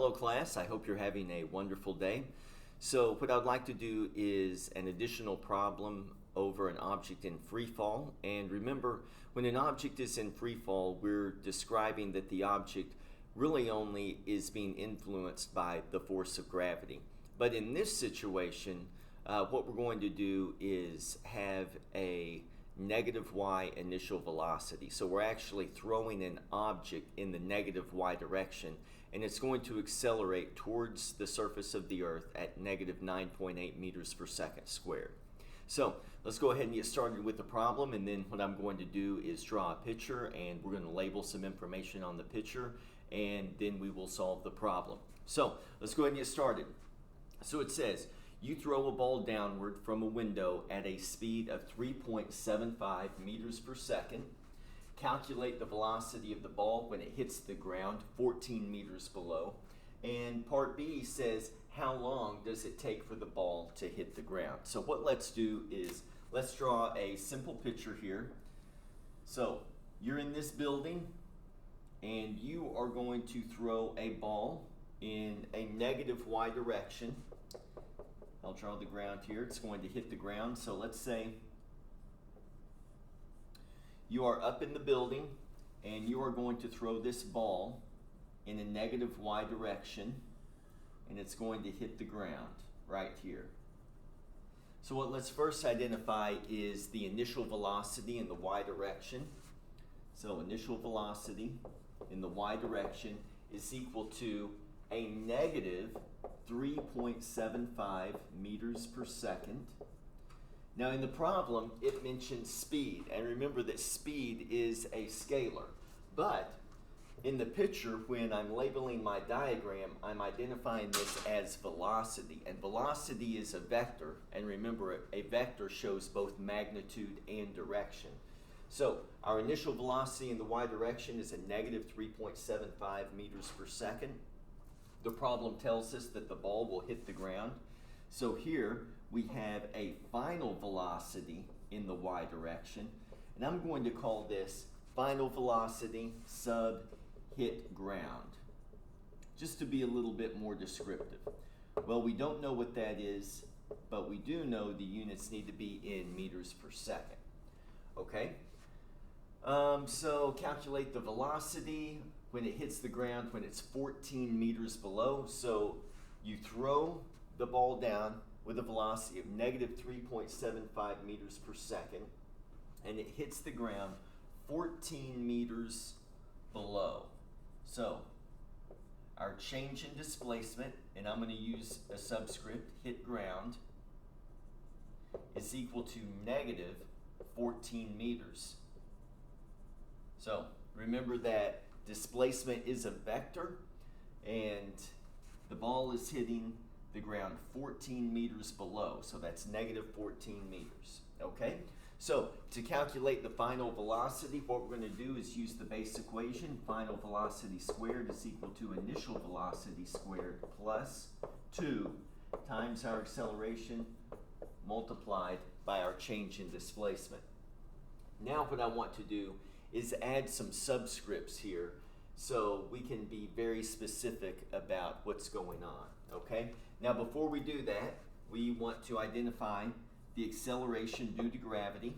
Hello class, I hope you're having a wonderful day. So what I'd like to do is an additional problem over an object in free fall. And remember, when an object is in free fall, we're describing that the object really only is being influenced by the force of gravity. But in this situation, what we're going to do is have a negative y initial velocity. So we're actually throwing an object in the negative y direction, and it's going to accelerate towards the surface of the Earth at negative 9.8 meters per second squared. So let's go ahead and get started with the problem, and then what I'm going to do is draw a picture, and we're going to label some information on the picture, and then we will solve the problem. So let's go ahead and get started. So it says, you throw a ball downward from a window at a speed of 3.75 meters per second. Calculate the velocity of the ball when it hits the ground 14 meters below. And part B says, how long does it take for the ball to hit the ground? So what let's do is, let's draw a simple picture here. So you're in this building, and you are going to throw a ball in a negative y direction. I'll draw the ground here. It's going to hit the ground. So let's say you are up in the building and you are going to throw this ball in a negative y direction, and it's going to hit the ground right here. So what let's first identify is the initial velocity in the y direction. So initial velocity in the y direction is equal to a negative 3.75 meters per second. Now in the problem, it mentions speed, and remember that speed is a scalar. But in the picture, when I'm labeling my diagram, I'm identifying this as velocity, and velocity is a vector, and remember, a vector shows both magnitude and direction. So our initial velocity in the y direction is a negative 3.75 meters per second. The problem tells us that the ball will hit the ground. So here we have a final velocity in the y direction, and I'm going to call this final velocity sub hit ground, just to be a little bit more descriptive. Well, we don't know what that is, but we do know the units need to be in meters per second. Okay? So calculate the velocity when it hits the ground when it's 14 meters below. So you throw the ball down with a velocity of negative 3.75 meters per second, and it hits the ground 14 meters below. So our change in displacement, and I'm going to use a subscript, hit ground, is equal to negative 14 meters. So remember that displacement is a vector, and the ball is hitting the ground 14 meters below, so that's negative 14 meters, okay? So to calculate the final velocity, what we're going to do is use the base equation. Final velocity squared is equal to initial velocity squared plus 2 times our acceleration multiplied by our change in displacement. Now what I want to do is add some subscripts here so we can be very specific about what's going on, okay? Now before we do that, we want to identify the acceleration due to gravity.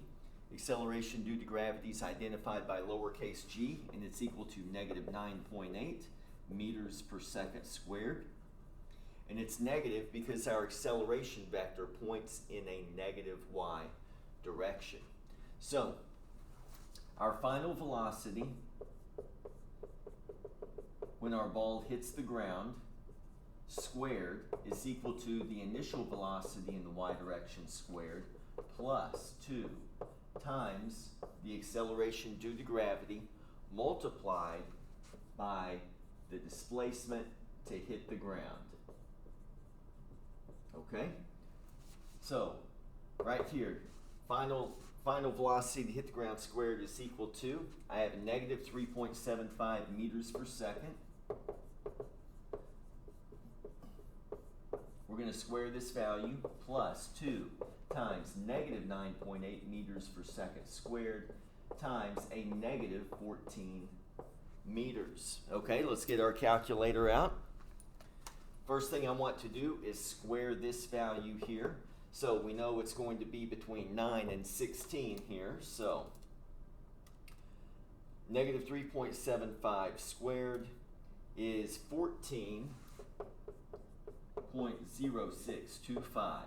Acceleration due to gravity is identified by lowercase g, and it's equal to negative 9.8 meters per second squared. And it's negative because our acceleration vector points in a negative y direction. So our final velocity when our ball hits the ground squared is equal to the initial velocity in the y direction squared plus 2 times the acceleration due to gravity multiplied by the displacement to hit the ground. Okay? So right here, final velocity to hit the ground squared is equal to, I have a negative 3.75 meters per second. We're going to square this value plus 2 times negative 9.8 meters per second squared times a negative 14 meters. Okay, let's get our calculator out. First thing I want to do is square this value here. So we know it's going to be between 9 and 16 here. So negative 3.75 squared is 14.0625.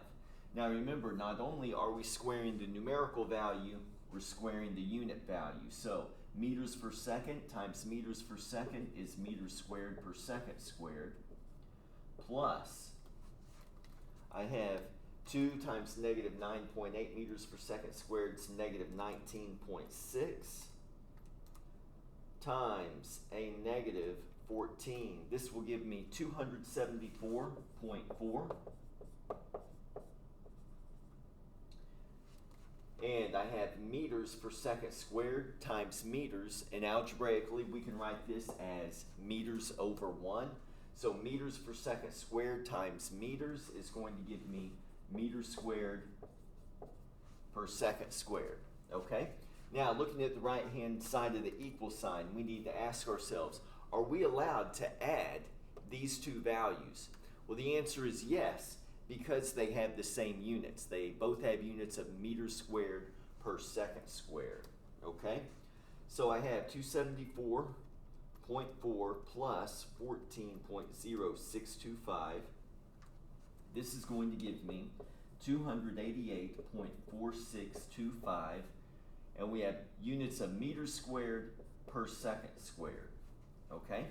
Now remember, not only are we squaring the numerical value, we're squaring the unit value. So meters per second times meters per second is meters squared per second squared, plus I have 2 times negative 9.8 meters per second squared is negative 19.6 times a negative 14. This will give me 274.4. And I have meters per second squared times meters, and algebraically we can write this as meters over 1. So meters per second squared times meters is going to give me meters squared per second squared, okay? Now looking at the right hand side of the equal sign, we need to ask ourselves, are we allowed to add these two values? Well, the answer is yes, because they have the same units. They both have units of meters squared per second squared, okay? So I have 274.4 plus 14.0625. This is going to give me 288.4625, and we have units of meters squared per second squared, okay?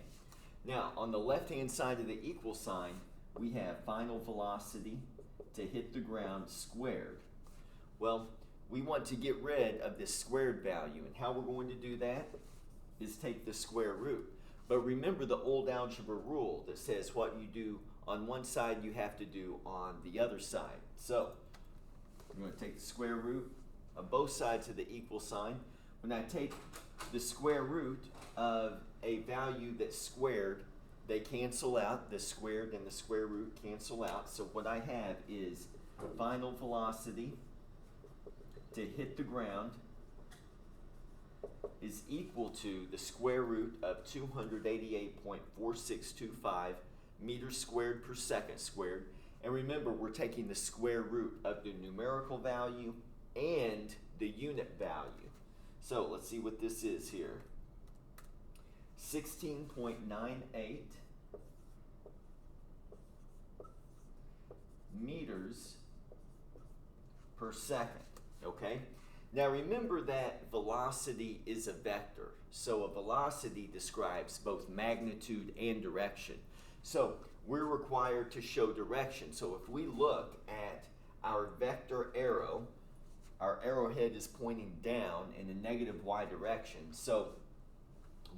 Now, on the left-hand side of the equal sign, we have final velocity to hit the ground squared. Well, we want to get rid of this squared value, and how we're going to do that is take the square root. But remember the old algebra rule that says what you do on one side you have to do on the other side. So I'm going to take the square root of both sides of the equal sign. When I take the square root of a value that's squared, they cancel out. The squared and the square root cancel out. So what I have is final velocity to hit the ground is equal to the square root of 288.4625 meters squared per second squared. And remember, we're taking the square root of the numerical value and the unit value. So let's see what this is here. 16.98 meters per second, okay? Now remember that velocity is a vector. So a velocity describes both magnitude and direction. So we're required to show direction. So if we look at our vector arrow, our arrowhead is pointing down in a negative y direction. So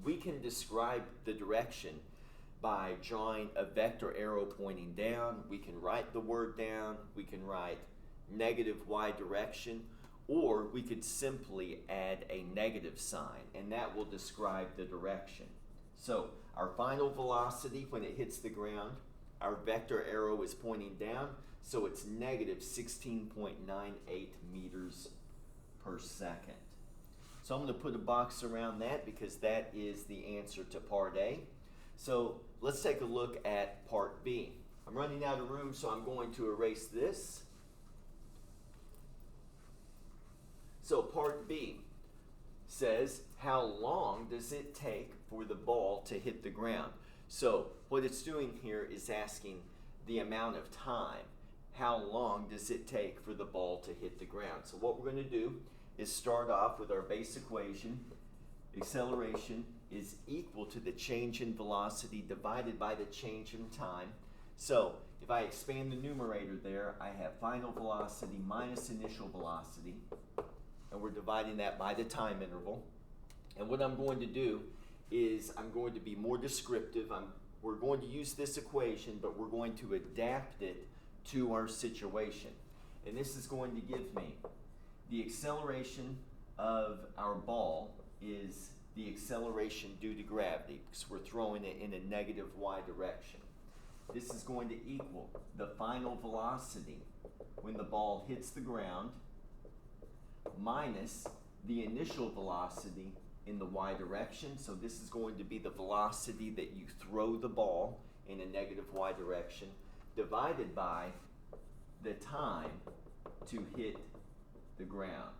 we can describe the direction by drawing a vector arrow pointing down. We can write the word down. We can write negative y direction, or we could simply add a negative sign, and that will describe the direction. So our final velocity when it hits the ground, our vector arrow is pointing down, so it's negative 16.98 meters per second. So I'm going to put a box around that because that is the answer to part A. So let's take a look at part B. I'm running out of room, so I'm going to erase this. So part B says, how long does it take for the ball to hit the ground? So what it's doing here is asking the amount of time. How long does it take for the ball to hit the ground? So what we're going to do is start off with our base equation. Acceleration is equal to the change in velocity divided by the change in time. So if I expand the numerator there, I have final velocity minus initial velocity, and we're dividing that by the time interval. And what I'm going to do is I'm going to be more descriptive. We're going to use this equation, but we're going to adapt it to our situation. And this is going to give me the acceleration of our ball is the acceleration due to gravity, because we're throwing it in a negative y direction. This is going to equal the final velocity when the ball hits the ground minus the initial velocity in the y direction. So this is going to be the velocity that you throw the ball in a negative y direction divided by the time to hit the ground.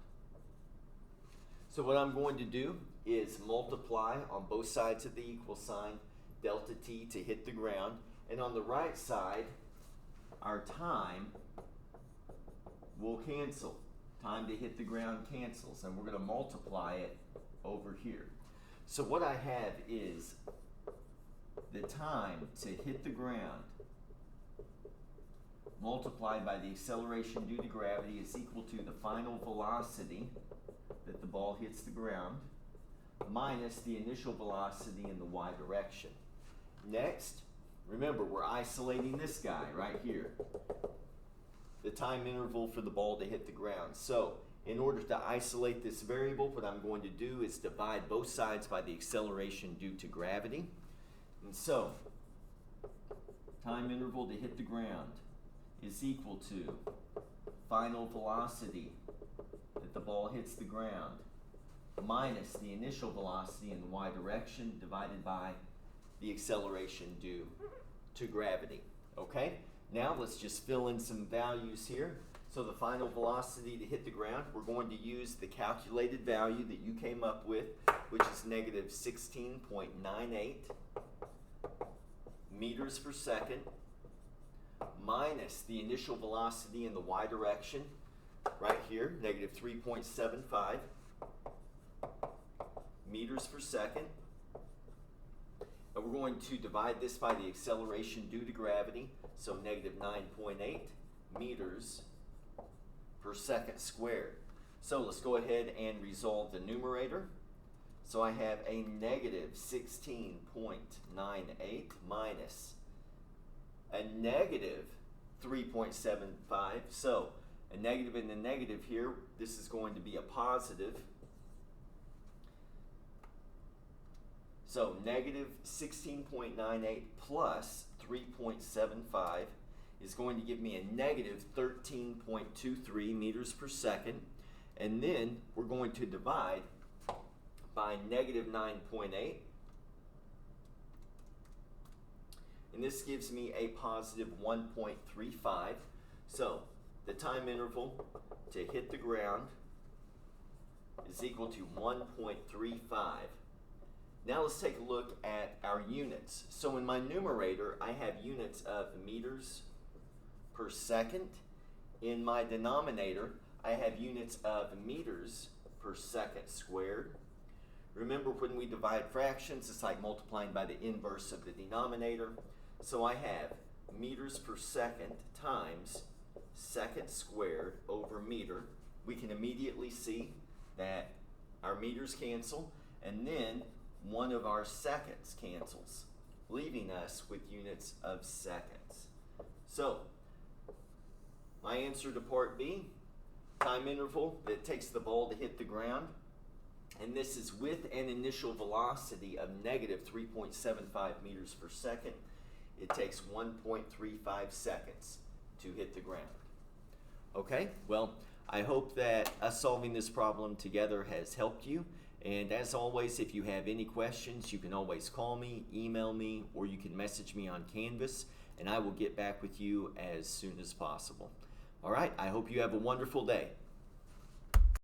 So what I'm going to do is multiply on both sides of the equal sign delta t to hit the ground, and on the right side our time will cancel. Time to hit the ground cancels, and we're going to multiply it over here. So what I have is the time to hit the ground multiplied by the acceleration due to gravity is equal to the final velocity that the ball hits the ground minus the initial velocity in the y direction. Next, remember, we're isolating this guy right here, the time interval for the ball to hit the ground. So in order to isolate this variable, what I'm going to do is divide both sides by the acceleration due to gravity. And so time interval to hit the ground is equal to final velocity that the ball hits the ground minus the initial velocity in the y direction divided by the acceleration due to gravity. Okay? Now let's just fill in some values here. So the final velocity to hit the ground, we're going to use the calculated value that you came up with, which is negative 16.98 meters per second, minus the initial velocity in the y direction, right here, negative 3.75 meters per second. And we're going to divide this by the acceleration due to gravity, so negative 9.8 meters per second squared. So let's go ahead and resolve the numerator. So I have a negative 16.98 minus a negative 3.75. So a negative and a negative here, this is going to be a positive. So negative 16.98 plus 3.75 is going to give me a negative 13.23 meters per second. And then we're going to divide by negative 9.8. And this gives me a positive 1.35. So the time interval to hit the ground is equal to 1.35. Now let's take a look at our units. So in my numerator, I have units of meters per second. In my denominator, I have units of meters per second squared. Remember, when we divide fractions, it's like multiplying by the inverse of the denominator. So I have meters per second times second squared over meter. We can immediately see that our meters cancel, and then one of our seconds cancels, leaving us with units of seconds. So my answer to part B, time interval that takes the ball to hit the ground, and this is with an initial velocity of negative 3.75 meters per second. It takes 1.35 seconds to hit the ground. Okay, well, I hope that us solving this problem together has helped you. And as always, if you have any questions, you can always call me, email me, or you can message me on Canvas, and I will get back with you as soon as possible. All right, I hope you have a wonderful day.